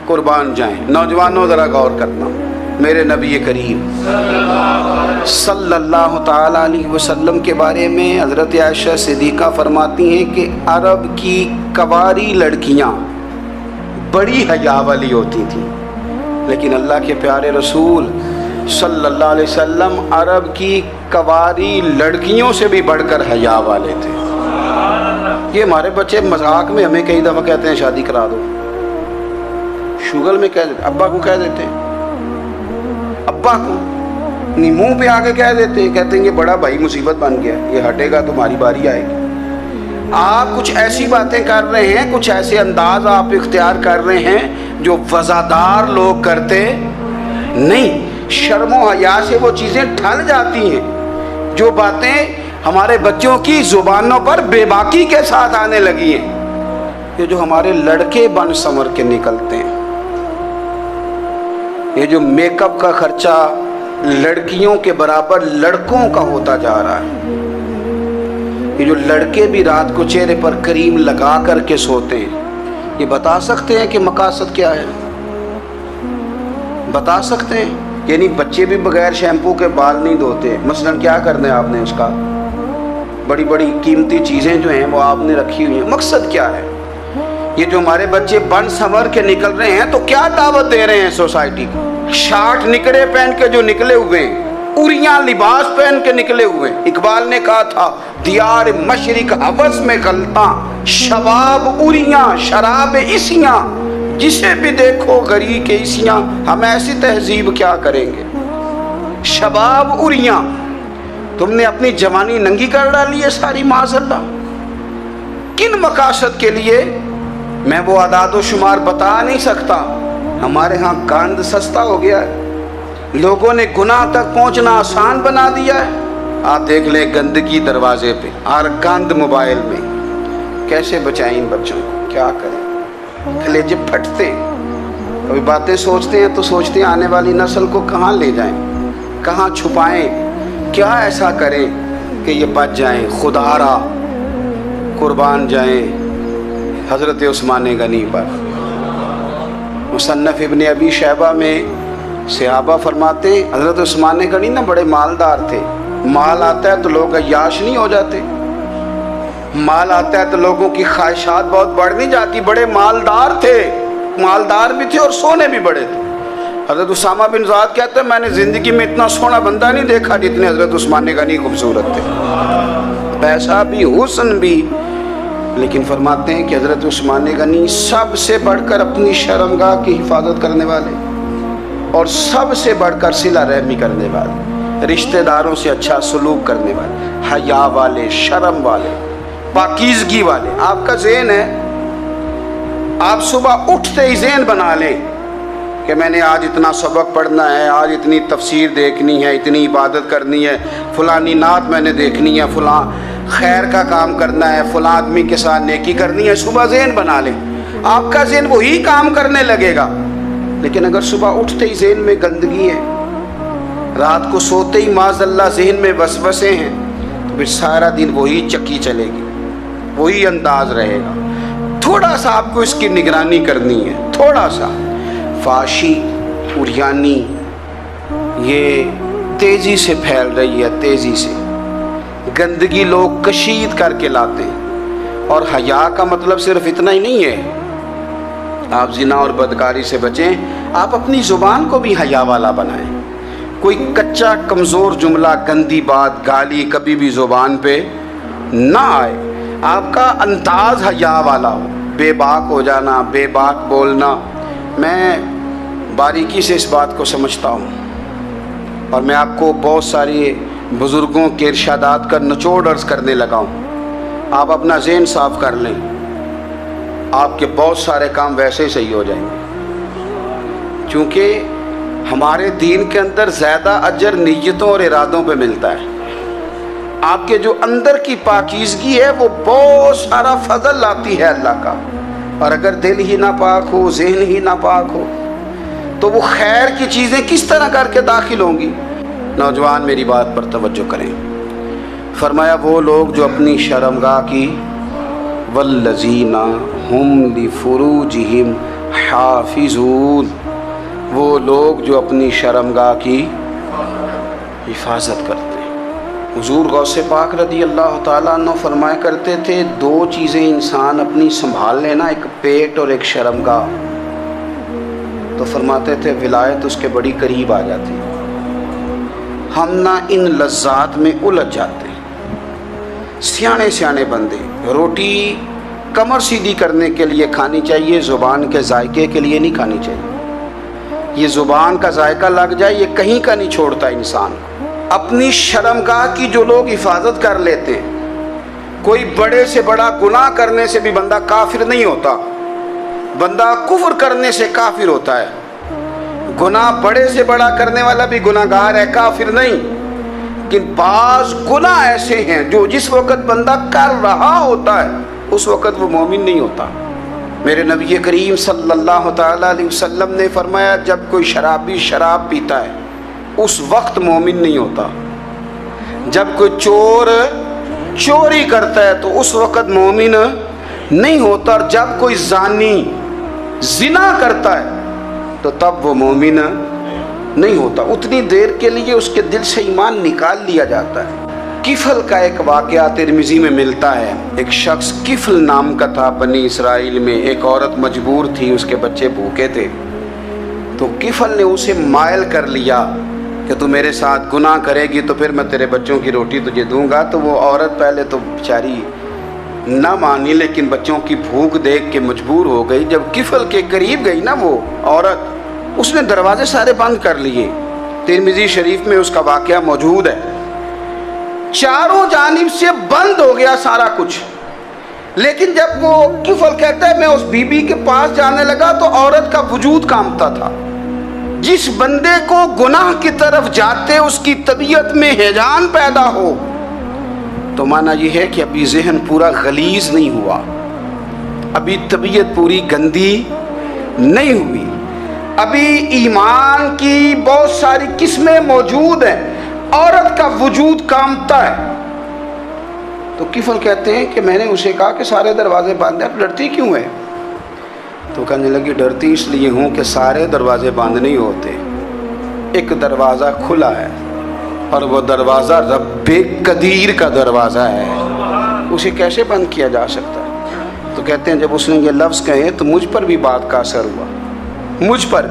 قربان جائیں۔ نوجوانوں ذرا غور کرنا، میرے نبی کریم صلی اللہ تعالیٰ علیہ وسلم کے بارے میں حضرت عائشہ صدیقہ فرماتی ہیں کہ عرب کی کواری لڑکیاں بڑی حیا والی ہوتی تھیں، لیکن اللہ کے پیارے رسول صلی اللہ علیہ وسلم عرب کی کواری لڑکیوں سے بھی بڑھ کر حیا والے تھے۔ یہ ہمارے بچے مذاق میں ہمیں کئی دفعہ کہتے ہیں شادی کرا دو، شوگل میں کہہ دیتے، ابا کو کہہ دیتے ہیں، ابا کو نہیں منہ پہ آگے کہہ دیتے ہیں، کہتے ہیں یہ بڑا بھائی مصیبت بن گیا، یہ ہٹے گا تمہاری باری آئے گی۔ آپ کچھ ایسی باتیں کر رہے ہیں، کچھ ایسے انداز آپ اختیار کر رہے ہیں جو وزادار لوگ کرتے نہیں۔ شرم و حیا سے وہ چیزیں ٹھل جاتی ہیں، جو باتیں ہمارے بچوں کی زبانوں پر بے باکی کے ساتھ آنے لگی ہیں۔ یہ جو ہمارے لڑکے بن سنور کے نکلتے ہیں، یہ جو میک اپ کا خرچہ لڑکیوں کے برابر لڑکوں کا ہوتا جا رہا ہے، یہ جو لڑکے بھی رات کو چہرے پر کریم لگا کر کے سوتے ہیں، یہ بتا سکتے ہیں کہ مقاصد کیا ہے؟ بتا سکتے ہیں؟ یعنی بچے بھی بغیر شیمپو کے بال نہیں دھوتے، مثلا کیا کرنا ہے آپ نے اس کا؟ بڑی بڑی قیمتی چیزیں جو ہیں وہ آپ نے رکھی ہوئی ہیں، مقصد کیا ہے؟ یہ جو ہمارے بچے بن سنور کے نکل رہے ہیں تو کیا دعوت دے رہے ہیں سوسائٹی کو؟ شارٹ نکڑے پہن کے جو نکلے ہوئے ہیں، اوریاں لباس پہن کے نکلے ہوئے ہیں۔ اقبال نے کہا تھا دیار مشرق ہوس میں غلطاں، شباب اوریاں شراب عیسیاں، جسے بھی دیکھو غری کے عیسیاں، ہم ایسی تہذیب کیا کریں گے؟ شباب اوریاں، تم نے اپنی جوانی ننگی کر ڈالی ہے ساری معاذ اللہ۔ کن مقاصد کے لیے؟ میں وہ اعداد و شمار بتا نہیں سکتا۔ ہمارے ہاں گند سستا ہو گیا ہے، لوگوں نے گناہ تک پہنچنا آسان بنا دیا ہے۔ آپ دیکھ لیں گندگی دروازے پہ اور گند موبائل میں، کیسے بچائیں ان بچوں کو؟ کیا کریں؟ کلیجے پھٹتے، کبھی باتیں سوچتے ہیں تو سوچتے ہیں آنے والی نسل کو کہاں لے جائیں، کہاں چھپائیں، کیا ایسا کریں کہ یہ بچ جائیں۔ خدا را قربان جائیں حضرت عثمان غنی پر۔ مصنف ابن ابی شیبہ میں صحابہ فرماتے ہیں حضرت عثمان غنی نا بڑے مالدار تھے۔ مال آتا ہے تو لوگ عیاش نہیں ہو جاتے، مال آتا ہے تو لوگوں کی خواہشات بہت بڑھ نہیں جاتی۔ بڑے مالدار تھے، مالدار بھی تھے اور سونے بھی بڑے تھے۔ حضرت اسامہ بن زید کہتے ہیں میں نے زندگی میں اتنا سونا بندہ نہیں دیکھا جتنے حضرت عثمان غنی خوبصورت تھے، پیسہ بھی حسن بھی۔ لیکن فرماتے ہیں کہ حضرت عثمان غنی سب سے بڑھ کر اپنی شرمگاہ کی حفاظت کرنے والے اور سب سے بڑھ کر صلہ رحمی کرنے والے، رشتہ داروں سے اچھا سلوک کرنے والے، حیا والے، شرم والے، پاکیزگی والے۔ آپ کا ذہن ہے، آپ صبح اٹھتے ہی ذہن بنا لیں کہ میں نے آج اتنا سبق پڑھنا ہے، آج اتنی تفسیر دیکھنی ہے، اتنی عبادت کرنی ہے، فلانی نعت میں نے دیکھنی ہے، فلاں خیر کا کام کرنا ہے، فلاں آدمی کے ساتھ نیکی کرنی ہے۔ صبح ذہن بنا لیں، آپ کا ذہن وہی کام کرنے لگے گا۔ لیکن اگر صبح اٹھتے ہی ذہن میں گندگی ہے، رات کو سوتے ہی معاذ اللہ ذہن میں وسوسے ہیں، تو پھر سارا دن وہی چکی چلے گی، وہی انداز رہے گا۔ تھوڑا سا آپ کو اس کی نگرانی کرنی ہے، تھوڑا سا۔ فحاشی، عریانی یہ تیزی سے پھیل رہی ہے، تیزی سے گندگی لوگ کشید کر کے لاتے ہیں۔ اور حیا کا مطلب صرف اتنا ہی نہیں ہے آپ زنا اور بدکاری سے بچیں، آپ اپنی زبان کو بھی حیا والا بنائیں۔ کوئی کچا کمزور جملہ، گندی بات، گالی کبھی بھی زبان پہ نہ آئے، آپ کا انداز حیا والا ہو۔ بے باک ہو جانا، بے باک بولنا، میں باریکی سے اس بات کو سمجھتا ہوں، اور میں آپ کو بہت ساری بزرگوں کے ارشادات کا نچوڑ عرض کرنے لگا ہوں۔ آپ اپنا ذہن صاف کر لیں، آپ کے بہت سارے کام ویسے ہی صحیح ہو جائیں گے، چونکہ ہمارے دین کے اندر زیادہ اجر نیتوں اور ارادوں پہ ملتا ہے۔ آپ کے جو اندر کی پاکیزگی ہے وہ بہت سارا فضل لاتی ہے اللہ کا، اور اگر دل ہی نہ پاک ہو، ذہن ہی نہ پاک ہو، تو وہ خیر کی چیزیں کس طرح کر کے داخل ہوں گی؟ نوجوان میری بات پر توجہ کریں۔ فرمایا وہ لوگ جو اپنی شرمگاہ کی والذین ہم لفروجہم حافظون، وہ لوگ جو اپنی شرمگاہ کی حفاظت کرتے ہیں۔ حضور غوث پاک رضی اللہ تعالیٰ عنہ فرمایا کرتے تھے، دو چیزیں انسان اپنی سنبھال لینا، ایک پیٹ اور ایک شرمگاہ، تو فرماتے تھے ولایت اس کے بڑی قریب آ جاتی۔ ہم نہ ان لذات میں الجھ جاتے ہیں۔ سیانے سیانے بندے، روٹی کمر سیدھی کرنے کے لیے کھانی چاہیے، زبان کے ذائقے کے لیے نہیں کھانی چاہیے۔ یہ زبان کا ذائقہ لگ جائے یہ کہیں کا نہیں چھوڑتا انسان۔ اپنی شرمگاہ کی جو لوگ حفاظت کر لیتے ہیں، کوئی بڑے سے بڑا گناہ کرنے سے بھی بندہ کافر نہیں ہوتا، بندہ کفر کرنے سے کافر ہوتا ہے۔ گناہ بڑے سے بڑا کرنے والا بھی گناہ گار ہے، کافر نہیں۔ لیکن بعض گناہ ایسے ہیں جو جس وقت بندہ کر رہا ہوتا ہے اس وقت وہ مومن نہیں ہوتا۔ میرے نبی کریم صلی اللہ تعالیٰ علیہ وسلم نے فرمایا، جب کوئی شرابی شراب پیتا ہے اس وقت مومن نہیں ہوتا۔ جب کوئی چور چوری کرتا ہے تو اس وقت مومن نہیں ہوتا، اور جب کوئی زانی زنا کرتا ہے تو تب وہ مومن نہیں ہوتا۔ اتنی دیر کے لیے اس کے دل سے ایمان نکال لیا جاتا ہے۔ کفل کا ایک واقعہ ترمذی میں ملتا ہے۔ ایک شخص کفل نام کا تھا بنی اسرائیل میں، ایک عورت مجبور تھی، اس کے بچے بھوکے تھے، تو کفل نے اسے مائل کر لیا کہ تو میرے ساتھ گناہ کرے گی تو پھر میں تیرے بچوں کی روٹی تجھے دوں گا۔ تو وہ عورت پہلے تو بیچاری نہ مانی، لیکن بچوں کی بھوک دیکھ کے مجبور ہو گئی۔ جب کفل کے قریب گئی نا وہ عورت، اس نے دروازے سارے بند کر لیے۔ ترمذی شریف میں اس کا واقعہ موجود ہے۔ چاروں جانب سے بند ہو گیا سارا کچھ، لیکن جب وہ کفل کہتا ہے میں اس بی بی کے پاس جانے لگا تو عورت کا وجود کانپتا تھا۔ جس بندے کو گناہ کی طرف جاتے اس کی طبیعت میں ہیجان پیدا ہو تو معنی یہ ہے کہ ابھی ذہن پورا غلیظ نہیں ہوا، ابھی طبیعت پوری گندی نہیں ہوئی، ابھی ایمان کی بہت ساری قسمیں موجود ہیں، عورت کا وجود کانپتا ہے۔ تو کفل کہتے ہیں کہ میں نے اسے کہا کہ سارے دروازے بند ہیں، ڈرتی کیوں ہے؟ تو کہنے لگی ڈرتی اس لیے ہوں کہ سارے دروازے بند نہیں ہوتے، ایک دروازہ کھلا ہے اور وہ دروازہ رب قدیر کا دروازہ ہے، اسے کیسے بند کیا جا سکتا ہے؟ تو کہتے ہیں جب اس نے یہ لفظ کہے تو مجھ پر بھی بات کا اثر ہوا، مجھ پر۔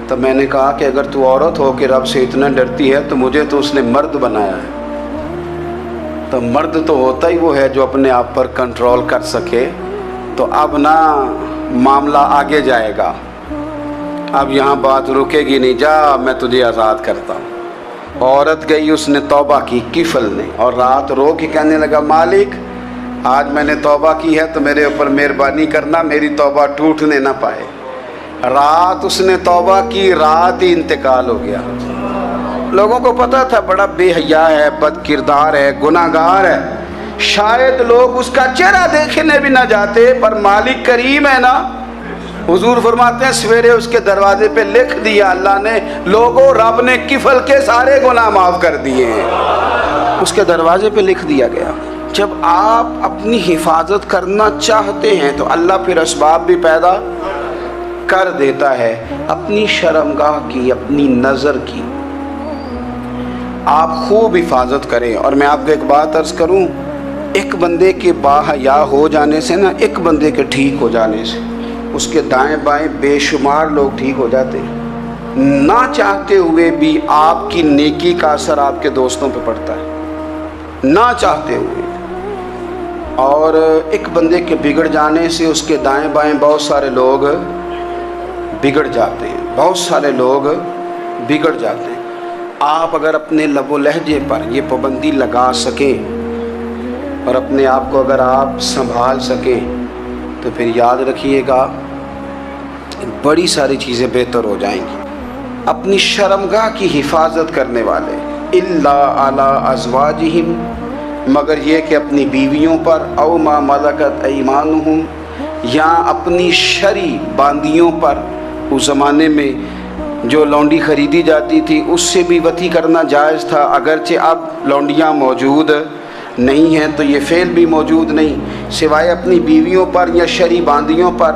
تب میں نے کہا کہ اگر تو عورت ہو کے رب سے اتنا ڈرتی ہے تو مجھے تو اس نے مرد بنایا ہے، تو مرد تو ہوتا ہی وہ ہے جو اپنے آپ پر کنٹرول کر سکے۔ تو اب نہ معاملہ آگے جائے گا، اب یہاں بات رکے گی نہیں، جا میں تجھے آزاد کرتا ہوں۔ عورت گئی، اس نے توبہ کی کفل نے، اور رات رو کے کہنے لگا مالک آج میں نے توبہ کی ہے تو میرے اوپر مہربانی کرنا، میری توبہ ٹوٹنے نہ پائے۔ رات اس نے توبہ کی، رات ہی انتقال ہو گیا۔ لوگوں کو پتا تھا بڑا بے حیا ہے، بد کردار ہے، گناہ گار ہے، شاید لوگ اس کا چہرہ دیکھنے بھی نہ جاتے، پر مالک کریم ہے نا۔ حضور فرماتے ہیں سویرے اس کے دروازے پہ لکھ دیا اللہ نے، لوگوں رب نے کفل کے سارے گناہ معاف کر دیے ہیں، اس کے دروازے پہ لکھ دیا گیا۔ جب آپ اپنی حفاظت کرنا چاہتے ہیں تو اللہ پھر اسباب بھی پیدا کر دیتا ہے۔ اپنی شرمگاہ کی، اپنی نظر کی آپ خوب حفاظت کریں۔ اور میں آپ کو ایک بات عرض کروں، ایک بندے کے باحیا ہو جانے سے نا، ایک بندے کے ٹھیک ہو جانے سے اس کے دائیں بائیں بے شمار لوگ ٹھیک ہو جاتے ہیں۔ نہ چاہتے ہوئے بھی آپ کی نیکی کا اثر آپ کے دوستوں پہ پڑتا ہے، نہ چاہتے ہوئے۔ اور ایک بندے کے بگڑ جانے سے اس کے دائیں بائیں بہت سارے لوگ بگڑ جاتے ہیں، بہت سارے لوگ بگڑ جاتے ہیں۔ آپ اگر اپنے لب و لہجے پر یہ پابندی لگا سکیں اور اپنے آپ کو اگر آپ سنبھال سکیں تو پھر یاد رکھیے گا بڑی ساری چیزیں بہتر ہو جائیں گی۔ اپنی شرمگاہ کی حفاظت کرنے والے الا علی ازواجہم، مگر یہ کہ اپنی بیویوں پر، او ما ملکت ایمانہم، یا اپنی شرعی باندیوں پر۔ اس زمانے میں جو لونڈی خریدی جاتی تھی اس سے بھی وطی کرنا جائز تھا، اگرچہ اب لونڈیاں موجود نہیں ہیں تو یہ فعل بھی موجود نہیں، سوائے اپنی بیویوں پر یا شرعی باندیوں پر۔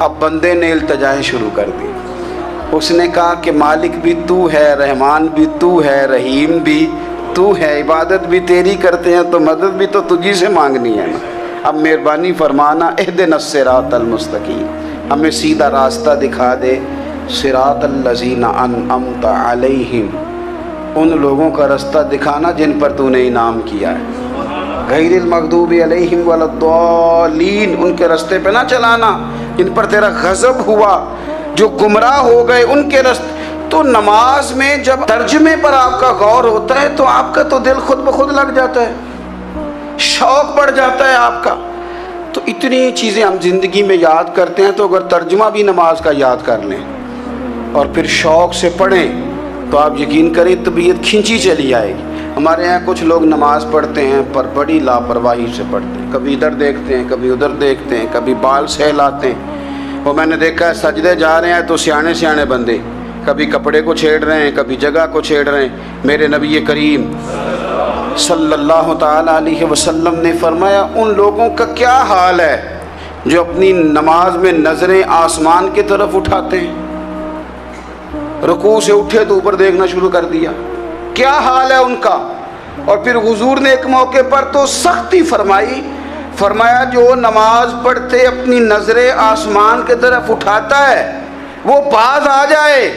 اب بندے نے التجائیں شروع کر دی. اس نے کہا کہ مالک بھی تو ہے، رحمان بھی تو ہے، رحیم بھی تو ہے، عبادت بھی تیری کرتے ہیں تو مدد بھی تو تجھی سے مانگنی ہے نا. اب مہربانی فرمانا اہدنا الصراط المستقیم، ہمیں سیدھا راستہ دکھا دے. صراط الذین انعمت علیہم، ان لوگوں کا راستہ دکھانا جن پر تو نے انعام کیا ہے. غیر المغضوب علیہم ولا الضالین، ان کے راستے پہ نہ چلانا جن پر تیرا غضب ہوا، جو گمراہ ہو گئے ان کے راستے. تو نماز میں جب ترجمے پر آپ کا غور ہوتا ہے تو آپ کا تو دل خود بخود لگ جاتا ہے، شوق بڑھ جاتا ہے آپ کا. تو اتنی چیزیں ہم زندگی میں یاد کرتے ہیں، تو اگر ترجمہ بھی نماز کا یاد کر لیں اور پھر شوق سے پڑھیں تو آپ یقین کریں طبیعت کھینچی چلی آئے گی. ہمارے یہاں کچھ لوگ نماز پڑھتے ہیں پر بڑی لاپرواہی سے پڑھتے ہیں، کبھی ادھر دیکھتے ہیں، کبھی ادھر دیکھتے ہیں، کبھی بال سہلاتے ہیں. وہ میں نے دیکھا ہے سجدے جا رہے ہیں تو سیانے سیانے بندے کبھی کپڑے کو چھیڑ رہے ہیں، کبھی جگہ کو چھیڑ رہے ہیں. میرے نبی کریم صلی اللہ تعالی علیہ وسلم نے فرمایا ان لوگوں کا کیا حال ہے جو اپنی نماز میں نظریں آسمان کی طرف اٹھاتے ہیں. رکوع سے اٹھے تو اوپر دیکھنا شروع کر دیا، کیا حال ہے ان کا. اور پھر حضور نے ایک موقع پر تو سختی فرمائی، فرمایا جو نماز پڑھتے اپنی نظریں آسمان کی طرف اٹھاتا ہے وہ باز آ جائے،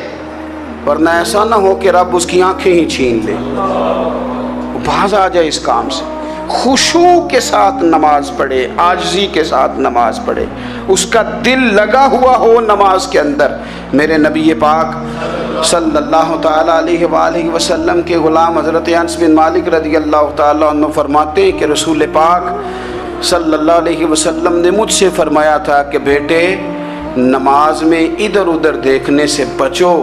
ورنہ ایسا نہ ہو کہ رب اس کی آنکھیں ہی چھین لے. وہ باز آ جائے اس کام سے. خشوع کے ساتھ نماز پڑھے، عاجزی کے ساتھ نماز پڑھے، اس کا دل لگا ہوا ہو نماز کے اندر. میرے نبی پاک صلی اللہ تعالی علیہ وآلہ وسلم کے غلام حضرت انس بن مالک رضی اللہ تعالیٰ عنہ فرماتے ہیں کہ رسول پاک صلی اللہ علیہ وسلم نے مجھ سے فرمایا تھا کہ بیٹے نماز میں ادھر ادھر دیکھنے سے بچو،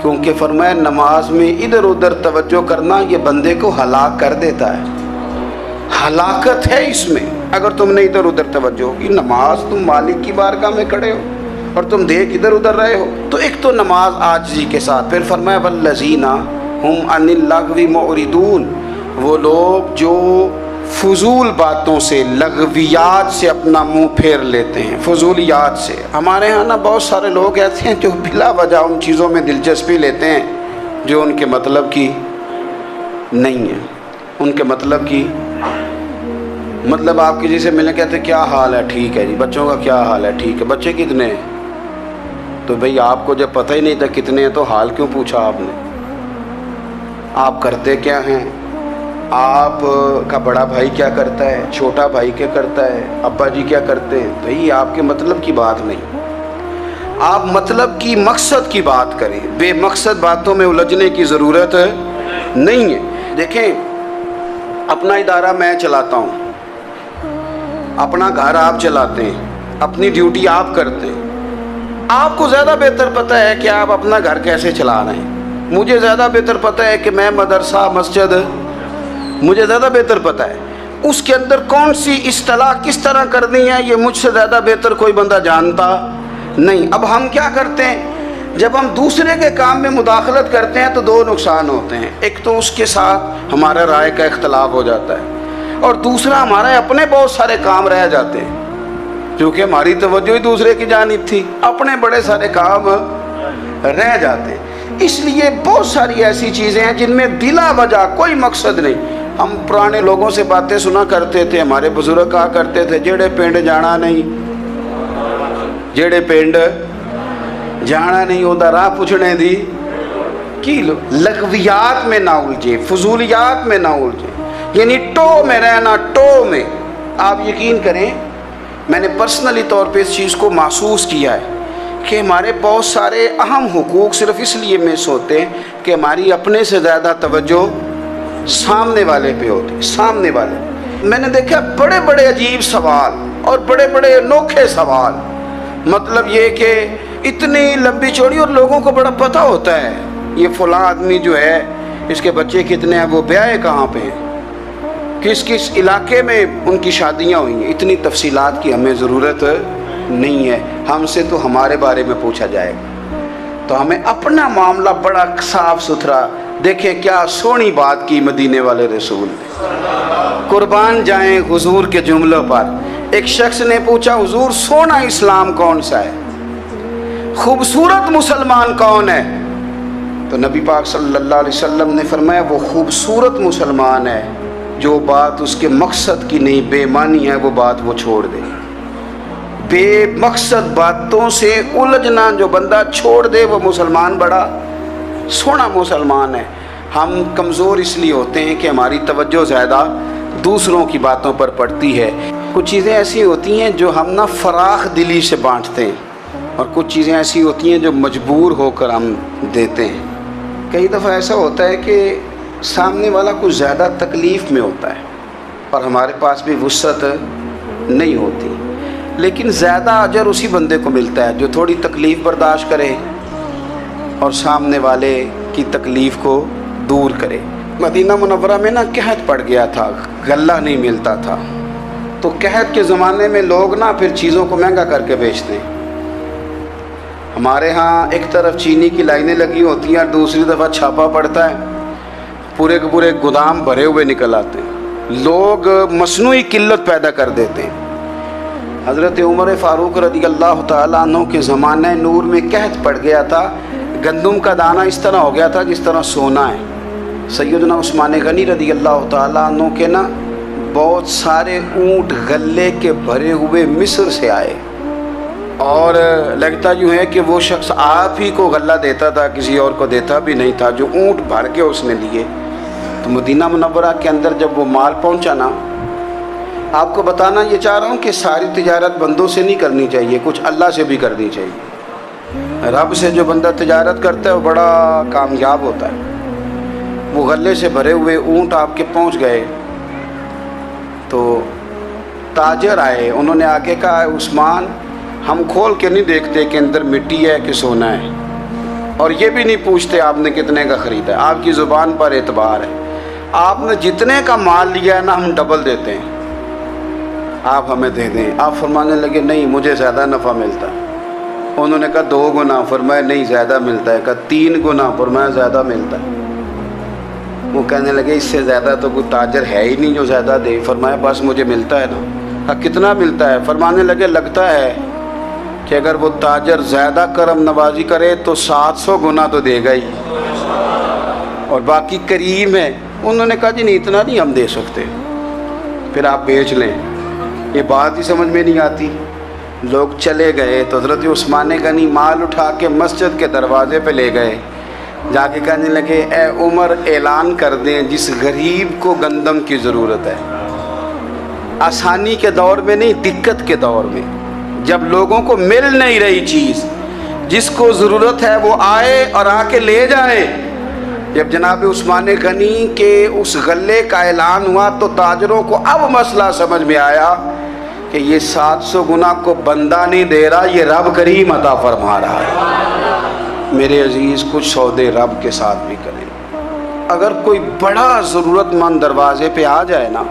کیونکہ فرمایا نماز میں ادھر ادھر توجہ کرنا یہ بندے کو ہلاک کر دیتا ہے. ہلاکت ہے اس میں اگر تم نے ادھر ادھر توجہ ہوگی. نماز تم مالک کی بارگاہ میں کھڑے ہو اور تم دیکھ ادھر ادھر رہے ہو. تو ایک تو نماز عاجزی کے ساتھ. پھر فرمایا والذین ہم عن اللغو معرضون، وہ لوگ جو فضول باتوں سے، لغویات سے اپنا منہ پھیر لیتے ہیں، فضولیات سے. ہمارے ہاں نا بہت سارے لوگ ایسے ہیں جو بلا وجہ ان چیزوں میں دلچسپی لیتے ہیں جو ان کے مطلب کی نہیں ہے. ان کے مطلب کی مطلب آپ کسی سے ملیں کہتے ہیں کیا حال ہے، ٹھیک ہے جی. بچوں کا کیا حال ہے، ٹھیک ہے. بچے کتنے ہیں؟ تو بھئی آپ کو جب پتہ ہی نہیں تھا کتنے ہیں تو حال کیوں پوچھا آپ نے؟ آپ کرتے کیا ہیں؟ آپ کا بڑا بھائی کیا کرتا ہے، چھوٹا بھائی کیا کرتا ہے، ابا جی کیا کرتے ہیں؟ بھئی آپ کے مطلب کی بات نہیں. آپ مطلب کی، مقصد کی بات کریں. بے مقصد باتوں میں الجھنے کی ضرورت نہیں ہے. دیکھیں اپنا ادارہ میں چلاتا ہوں، اپنا گھر آپ چلاتے ہیں، اپنی ڈیوٹی آپ کرتے ہیں. آپ کو زیادہ بہتر پتہ ہے کہ آپ اپنا گھر کیسے چلا رہے ہیں. مجھے زیادہ بہتر پتہ ہے کہ میں مدرسہ، مسجد، مجھے زیادہ بہتر پتہ ہے اس کے اندر کون سی اصطلاح کس طرح کرنی ہے. یہ مجھ سے زیادہ بہتر کوئی بندہ جانتا نہیں. اب ہم کیا کرتے ہیں، جب ہم دوسرے کے کام میں مداخلت کرتے ہیں تو دو نقصان ہوتے ہیں. ایک تو اس کے ساتھ ہمارا رائے کا اختلاف ہو جاتا ہے، اور دوسرا ہمارے اپنے بہت سارے کام رہ جاتے ہیں کیونکہ ہماری توجہ ہی دوسرے کی جانب تھی. اپنے بڑے سارے کام رہ جاتے ہیں. اس لیے بہت ساری ایسی چیزیں ہیں جن میں بلا وجہ کوئی مقصد نہیں. ہم پرانے لوگوں سے باتیں سنا کرتے تھے، ہمارے بزرگ کہا کرتے تھے جیڑے پنڈ جانا نہیں، جیڑے پنڈ جانا نہیں ہوتا راہ پوچھنے دی کی. لغویات میں نہ الجھے، فضولیات میں نہ الجھے، یعنی ٹو میں رہنا. ٹو میں آپ یقین کریں میں نے پرسنلی طور پہ اس چیز کو محسوس کیا ہے کہ ہمارے بہت سارے اہم حقوق صرف اس لیے مس ہوتے ہیں کہ ہماری اپنے سے زیادہ توجہ سامنے والے پہ ہوتی. سامنے والے میں نے دیکھا بڑے بڑے عجیب سوال اور بڑے بڑے انوکھے سوال، مطلب یہ کہ اتنی لمبی چوڑی، اور لوگوں کو بڑا پتہ ہوتا ہے یہ فلاں آدمی جو ہے اس کے بچے کتنے ہیں، وہ بیاہ کہاں پہ ہیں، کس کس علاقے میں ان کی شادیاں ہوئی ہیں. اتنی تفصیلات کی ہمیں ضرورت نہیں ہے. ہم سے تو ہمارے بارے میں پوچھا جائے گا تو ہمیں اپنا معاملہ بڑا صاف ستھرا. دیکھیں کیا سونی بات کی مدینے والے رسول نے. قربان جائیں حضور کے جملوں پر ایک شخص نے پوچھا حضور سونا اسلام کون سا ہے، خوبصورت مسلمان کون ہے؟ تو نبی پاک صلی اللہ علیہ وسلم نے فرمایا وہ خوبصورت مسلمان ہے جو بات اس کے مقصد کی نہیں، بے معنی ہے وہ بات وہ چھوڑ دے، بے مقصد باتوں سے الجھنا جو بندہ چھوڑ دے وہ مسلمان بڑا سونا مسلمان ہے۔ ہم کمزور اس لیے ہوتے ہیں کہ ہماری توجہ زیادہ دوسروں کی باتوں پر پڑتی ہے۔ کچھ چیزیں ایسی ہوتی ہیں جو ہم نہ فراخ دلی سے بانٹتے ہیں، اور کچھ چیزیں ایسی ہوتی ہیں جو مجبور ہو کر ہم دیتے ہیں۔ کئی دفعہ ایسا ہوتا ہے کہ سامنے والا کچھ زیادہ تکلیف میں ہوتا ہے اور ہمارے پاس بھی وسعت نہیں ہوتی، لیکن زیادہ اجر اسی بندے کو ملتا ہے جو تھوڑی تکلیف برداشت کرے اور سامنے والے کی تکلیف کو دور کرے۔ مدینہ منورہ میں نا قحط پڑ گیا تھا، غلہ نہیں ملتا تھا، تو قحط کے زمانے میں لوگ نا پھر چیزوں کو مہنگا کر کے بیچتے ہیں۔ ہمارے ہاں ایک طرف چینی کی لائنیں لگی ہوتی ہیں اور دوسری دفعہ چھاپا پڑتا ہے، پورے کے پورے گودام بھرے ہوئے نکل آتے ہیں، لوگ مصنوعی قلت پیدا کر دیتے ہیں۔ حضرت عمر فاروق رضی اللہ تعالیٰ عنہ کے زمانہ نور میں قحط پڑ گیا تھا، گندم کا دانہ اس طرح ہو گیا تھا جس طرح سونا ہے۔ سیدنا عثمان غنی رضی اللہ تعالیٰ عنہ کے نا بہت سارے اونٹ غلے کے بھرے ہوئے مصر سے آئے، اور لگتا یوں ہے کہ وہ شخص آپ ہی کو غلہ دیتا تھا، کسی اور کو دیتا بھی نہیں تھا، جو اونٹ بھر کے اس نے لیے۔ تو مدینہ منورہ کے اندر جب وہ مال پہنچا نا، آپ کو بتانا یہ چاہ رہا ہوں کہ ساری تجارت بندوں سے نہیں کرنی چاہیے، کچھ اللہ سے بھی کرنی چاہیے۔ رب سے جو بندہ تجارت کرتا ہے وہ بڑا کامیاب ہوتا ہے۔ وہ غلے سے بھرے ہوئے اونٹ آپ کے پہنچ گئے تو تاجر آئے، انہوں نے آگے کہا عثمان ہم کھول کے نہیں دیکھتے کہ اندر مٹی ہے کہ سونا ہے، اور یہ بھی نہیں پوچھتے آپ نے کتنے کا خریدا ہے، آپ کی زبان پر اعتبار ہے، آپ نے جتنے کا مال لیا ہے نا ہم ڈبل دیتے ہیں، آپ ہمیں دے دیں۔ آپ فرمانے لگے نہیں مجھے زیادہ نفع ملتا ہے۔ انہوں نے کہا 2 گنا، فرمایا نہیں زیادہ ملتا ہے، کہا 3 گنا، فرمایا زیادہ ملتا ہے۔ وہ کہنے لگے اس سے زیادہ تو کوئی تاجر ہے ہی نہیں جو زیادہ دے۔ فرمایا بس مجھے ملتا ہے نا۔ کہا کتنا ملتا ہے؟ فرمانے لگے لگتا ہے کہ اگر وہ تاجر زیادہ کرم نوازی کرے تو 700 گنا تو دے گا ہی، اور باقی کریم ہے۔ انہوں نے کہا جی نہیں اتنا نہیں ہم دے سکتے، پھر آپ بیچ لیں۔ یہ بات ہی سمجھ میں نہیں آتی۔ لوگ چلے گئے تو حضرت عثمان غنی مال اٹھا کے مسجد کے دروازے پہ لے گئے، جا کے کہنے لگے اے عمر اعلان کر دیں جس غریب کو گندم کی ضرورت ہے، آسانی کے دور میں نہیں دقت کے دور میں، جب لوگوں کو مل نہیں رہی چیز، جس کو ضرورت ہے وہ آئے اور آ کے لے جائے۔ جب جناب عثمان غنی کے اس غلے کا اعلان ہوا تو تاجروں کو اب مسئلہ سمجھ میں آیا کہ یہ 700 گنا کو بندہ نہیں دے رہا، یہ رب کریم عطا فرما رہا ہے۔ میرے عزیز کچھ سودے رب کے ساتھ بھی کریں۔ اگر کوئی بڑا ضرورت مند دروازے پہ آ جائے نا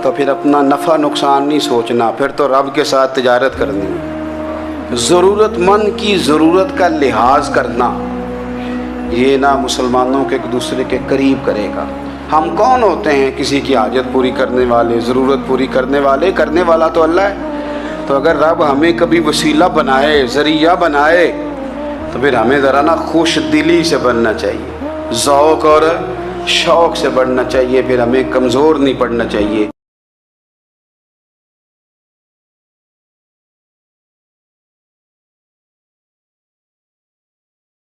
تو پھر اپنا نفع نقصان نہیں سوچنا، پھر تو رب کے ساتھ تجارت کرنی ہے۔ ضرورت مند کی ضرورت کا لحاظ کرنا یہ نہ مسلمانوں کے ایک دوسرے کے قریب کرے گا۔ ہم کون ہوتے ہیں کسی کی حاجت پوری کرنے والے، ضرورت پوری کرنے والے؟ کرنے والا تو اللہ ہے۔ تو اگر رب ہمیں کبھی وسیلہ بنائے، ذریعہ بنائے، تو پھر ہمیں ذرا نا خوش دلی سے بننا چاہیے، ذوق اور شوق سے بڑھنا چاہیے، پھر ہمیں کمزور نہیں پڑنا چاہیے۔